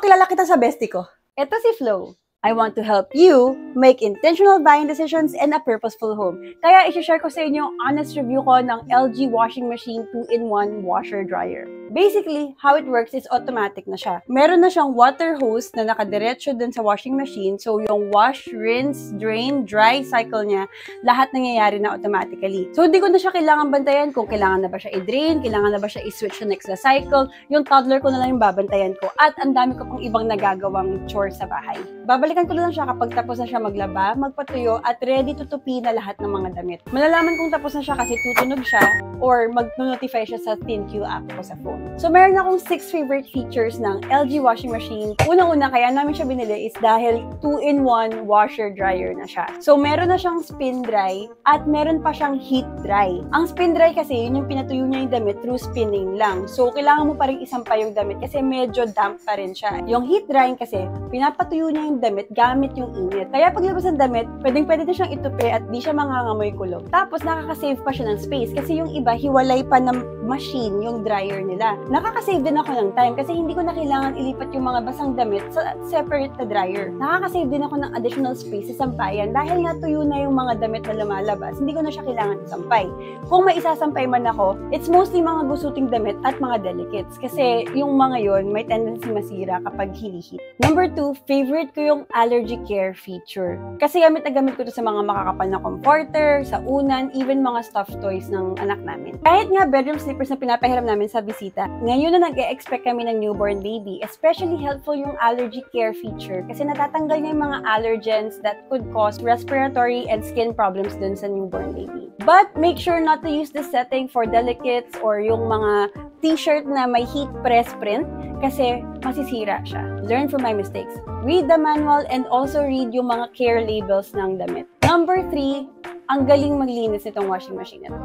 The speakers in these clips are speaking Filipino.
ipakilala kita sa bestie ko. Ito si Flo. I want to help you make intentional buying decisions and a purposeful home. Kaya isi-share ko sa inyo ang honest review ko ng LG washing machine 2-in-1 washer-dryer. Basically, how it works is automatic na siya. Meron na siyang water hose na nakadiretso dun sa washing machine. So, yung wash, rinse, drain, dry cycle niya, lahat nangyayari na automatically. So, hindi ko na siya kailangan bantayan kung kailangan na ba siya i-drain, kailangan na ba siya i-switch to next na cycle. Yung toddler ko na lang yung babantayan ko. At ang dami ko pang ibang nagagawang chores sa bahay. Babalikan ko lang siya kapag tapos na siya maglaba, magpatuyo, at ready to tupi na lahat ng mga damit. Malalaman kung tapos na siya kasi tutunog siya or mag-notify siya sa ThinQ app ko sa phone. So, meron akong 6 favorite features ng LG washing machine. Unang-una, kaya namin siya binili is dahil 2-in-1 washer-dryer na siya. So, meron na siyang spin dry at meron pa siyang heat dry. Ang spin dry kasi, yun yung pinatuyo niya yung damit through spinning lang. So, kailangan mo pa rin isampay yung damit kasi medyo damp pa rin siya. Yung heat drying kasi, pinapatuyo niya yung damit gamit yung init. Kaya paglabas ng damit, pwedeng-pwede na siyang itupi at di siya mangangamoy kulog. Tapos, nakaka-save pa siya ng space kasi yung iba, hiwalay pa ng machine yung dryer nila. Nakaka-save din ako ng time kasi hindi ko na kailangan ilipat yung mga basang damit sa separate na dryer. Nakaka-save din ako ng additional space sa sampayan dahil nga tuyo na yung mga damit na lumalabas, hindi ko na siya kailangan isampay. Kung may isasampay man ako, it's mostly mga gusuting damit at mga delicates kasi yung mga yon may tendency masira kapag hinihit. Number 2, favorite ko yung allergy care feature. Kasi gamit na gamit ko to sa mga makakapal na comforter, sa unan, even mga stuffed toys ng anak namin. Kahit nga bedroom slippers na pinapahiram namin sa bisita, ngayon na nag-e-expect kami ng newborn baby, especially helpful yung allergy care feature kasi natatanggal niya yung mga allergens that could cause respiratory and skin problems dun sa newborn baby. But make sure not to use this setting for delicates or yung mga t-shirt na may heat press print kasi masisira siya. Learn from my mistakes. Read the manual and also read yung mga care labels ng damit. Number 3, ang galing maglinis nitong washing machine na to.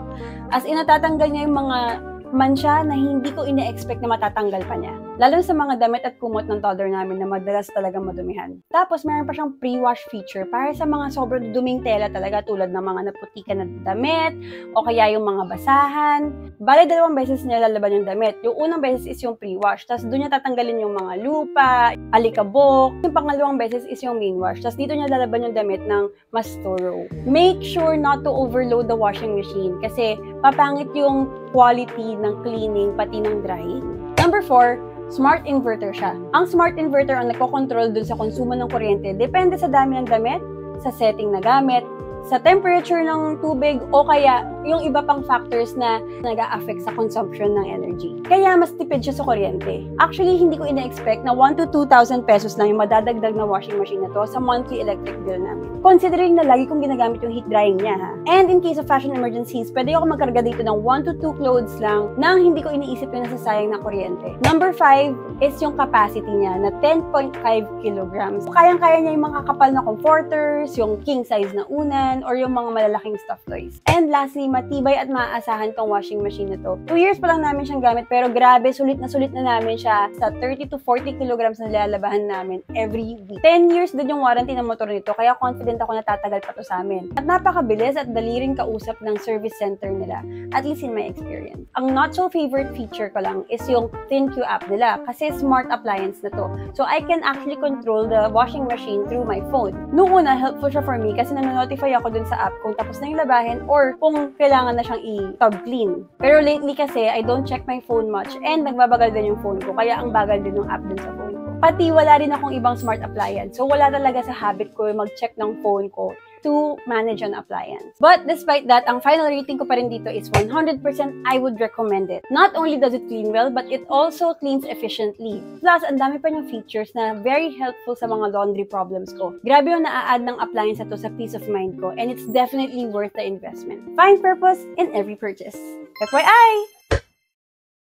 As in, natatanggal niya yung mga mansya na hindi ko ine-expect na matatanggal pa niya. Lalo sa mga damit at kumot ng toddler namin na madalas talagang madumihan. Tapos, meron pa siyang pre-wash feature para sa mga sobrang duming tela talaga tulad ng mga naputikan na damit o kaya yung mga basahan. Bale, 2 beses niya lalaban yung damit. Yung unang beses is yung pre-wash. Tapos, doon niya tatanggalin yung mga lupa, alikabok. Yung pangalawang beses is yung main wash. Tapos, dito niya lalaban yung damit ng mas thorough. Make sure not to overload the washing machine kasi papangit yung quality ng cleaning pati ng drying. Number 4, smart inverter siya. Ang smart inverter ang nagkocontrol dun sa konsumo ng kuryente. Depende sa dami ng damit, sa setting na gamit, sa temperature ng tubig, o kaya yung iba pang factors na nag-a-affect sa consumption ng energy. Kaya mas tipid siya sa kuryente. Actually, hindi ko ina-expect na 1,000 to 2,000 pesos lang yung madadagdag na washing machine na to sa monthly electric bill namin. Considering na lagi kong ginagamit yung heat drying niya, ha? And in case of fashion emergencies, pwede ako magkarga dito ng 1 to 2 clothes lang nang hindi ko iniisip yung nasasayang na kuryente. Number 5 is yung capacity niya na 10.5 kilograms. Kayang-kaya niya yung mga kapal na comforters, yung king size na unan, or yung mga malalaking stuffed toys. And lastly, matibay at maaasahan tong washing machine na to. 2 years pa lang namin siyang gamit, pero grabe, sulit na namin siya sa 30 to 40 kilograms na lalabahan namin every week. 10 years din yung warranty ng motor nito, kaya confident ako na tatagal pa to sa amin. At napakabilis at dali ring kausap ng service center nila, at least in my experience. Ang not so favorite feature ko lang is yung ThinQ app nila, kasi smart appliance na to. So I can actually control the washing machine through my phone. Noong una, helpful siya for me kasi nanonotify ako dun sa app kung tapos na yung labahin or kung kailangan na siyang i-tub clean. Pero lately kasi, I don't check my phone much and nagbabagal din yung phone ko, kaya ang bagal din yung app dun sa phone ko. Pati wala rin akong ibang smart appliance. So wala talaga sa habit ko mag-check ng phone ko to manage an appliance. But despite that, ang final rating ko pa rin dito is 100% I would recommend it. Not only does it clean well, but it also cleans efficiently. Plus, ang dami pa niyang features na very helpful sa mga laundry problems ko. Grabe yung na-add ng appliance na to sa peace of mind ko, and it's definitely worth the investment. Find purpose in every purchase. FYI!